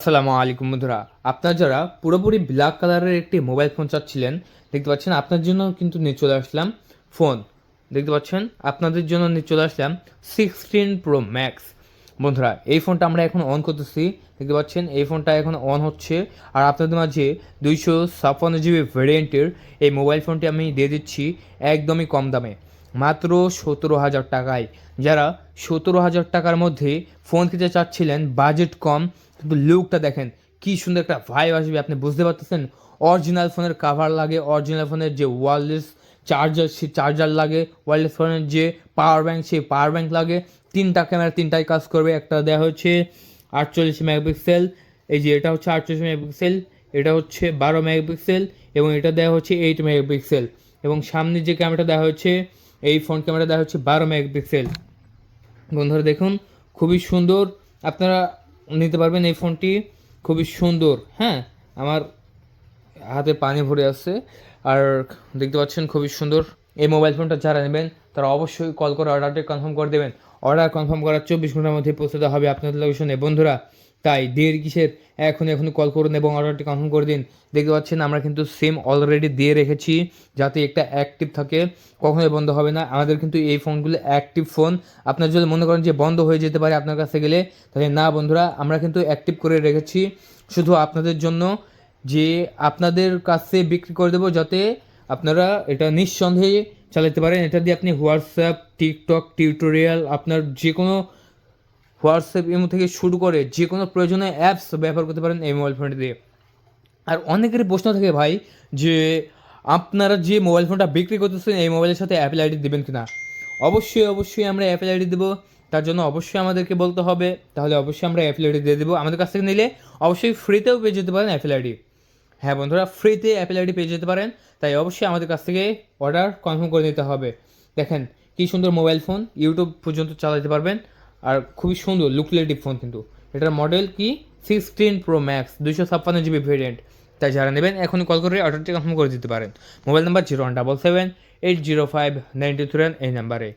আসসালামু আলাইকুম বন্ধুরা, আপনারা যারা পুরোপুরি ব্ল্যাক কালারের একটি মোবাইল ফোন চাচ্ছিলেন, দেখতে পাচ্ছেন আপনার জন্য কিন্তু নিয়ে চলে আসলাম ফোন। দেখতে পাচ্ছেন আপনাদের জন্য নিয়ে চলে আসলাম 16 Pro Max। বন্ধুরা, এই ফোনটা আমরা এখন অন করতেছি। দেখতে পাচ্ছেন এই ফোনটা এখন অন হচ্ছে। আর আপনাদের মাঝে 256 GB ভ্যারিয়েন্টের এই মোবাইল ফোনটি আমি দিয়ে দিচ্ছি একদমই কম দামে, মাত্র 17,000 টাকায়। যারা 17,000 টাকার মধ্যে ফোন কিনতে চাচ্ছিলেন, বাজেট কম কিন্তু লুকটা দেখেন কি সুন্দর একটা ভাইব আসবে, আপনি বুঝতে পারতেছেন। অরিজিনাল ফোনের কাভার লাগে, অরিজিনাল ফোনের যে ওয়্যারলেস চার্জার সেই চার্জার লাগে, ওয়্যারলেস ফোনের যে পাওয়ার ব্যাঙ্ক সেই পাওয়ার ব্যাঙ্ক লাগে। তিনটা ক্যামেরা তিনটাই কাজ করবে। একটা দেওয়া হচ্ছে 48 মেগাপিক্সেল, এই যে এটা হচ্ছে 48 মেগাপিক্সেল, এটা হচ্ছে 12 মেগাপিক্সেল এবং এটা দেওয়া হচ্ছে 8 মেগাপিক্সেল। এবং সামনে যে ক্যামেরাটা দেওয়া হচ্ছে, এই ফ্রন্ট ক্যামেরা দেওয়া হচ্ছে 12 মেগাপিক্সেল। বন্ধুরা দেখুন, খুবই সুন্দর, আপনারা নিতে পারবেন এই ফোনটি, খুবই সুন্দর। হ্যাঁ, আমার হাতে পানি ভরে আছে। আর দেখতে পাচ্ছেন খুবই সুন্দর এই মোবাইল ফোনটা। যারা নেবেন তারা অবশ্যই কল করে অর্ডারটি কনফার্ম করে দেবেন। অর্ডার কনফার্ম করার 24 ঘন্টার মধ্যে পৌঁছে দেওয়া হবে আপনাদের লোকেশনে। বন্ধুরা, তাই দেরি কিসের, এখনই কল করুন এবং অর্ডারটি কনফার্ম করে দিন। দেখতে পাচ্ছেন আমরা কিন্তু সিম অলরেডি দিয়ে রেখেছি যাতে একটা অ্যাক্টিভ থাকে, কখনোই বন্ধ হবে না। আমাদের কিন্তু এই ফোনগুলো অ্যাক্টিভ ফোন। আপনার যদি মনে করেন যে বন্ধ হয়ে যেতে পারে আপনার কাছে গেলে, তাহলে না বন্ধুরা, আমরা কিন্তু অ্যাক্টিভ করে রেখেছি শুধু আপনাদের জন্য, যে আপনাদের কাছে বিক্রি করে দেবো যাতে আপনারা এটা নিঃসন্দেহে চালাতে পারেন। এটা দিয়ে আপনি হোয়াটসঅ্যাপ, টিকটক, টিউটোরিয়াল, আপনার যে কোনো হোয়াটসঅ্যাপ ইমো থেকে শুরু করে যে কোনো প্রয়োজনীয় অ্যাপস ব্যবহার করতে পারেন এই মোবাইল ফোনটি দিয়ে। আর অনেকেরই প্রশ্ন থাকে ভাই, যে আপনারা যে মোবাইল ফোনটা বিক্রি করতেছেন এই মোবাইলের সাথে অ্যাপেল আইডি দেবেন কিনা। অবশ্যই আমরা অ্যাপেল আইডি দেবো। তার জন্য অবশ্যই আমাদেরকে বলতে হবে, তাহলে অবশ্যই আমরা অ্যাপেল আইডি দিয়ে দেবো। আমাদের কাছ থেকে নিলে অবশ্যই ফ্রিতেও পেয়ে যেতে পারেন অ্যাপেল আইডি। হ্যাঁ বন্ধুরা, ফ্রিতে অ্যাপেল আইডি পেয়ে যেতে পারেন। তাই অবশ্যই আমাদের কাছ থেকে অর্ডার কনফার্ম করে নিতে হবে। দেখেন কী সুন্দর মোবাইল ফোন, ইউটিউব পর্যন্ত চালাতে পারবেন। আর খুবই সুন্দর লুকলেটিভ ফোন কিন্তু। এটার মডেল কি 16 Pro Max, 256 GB ভেরিয়েন্ট। তাই যারা নেবেন এখনই কল করে অর্ডারটি কনফার্ম করে দিতে পারেন। মোবাইল নাম্বার 0177805923 এই নাম্বারে।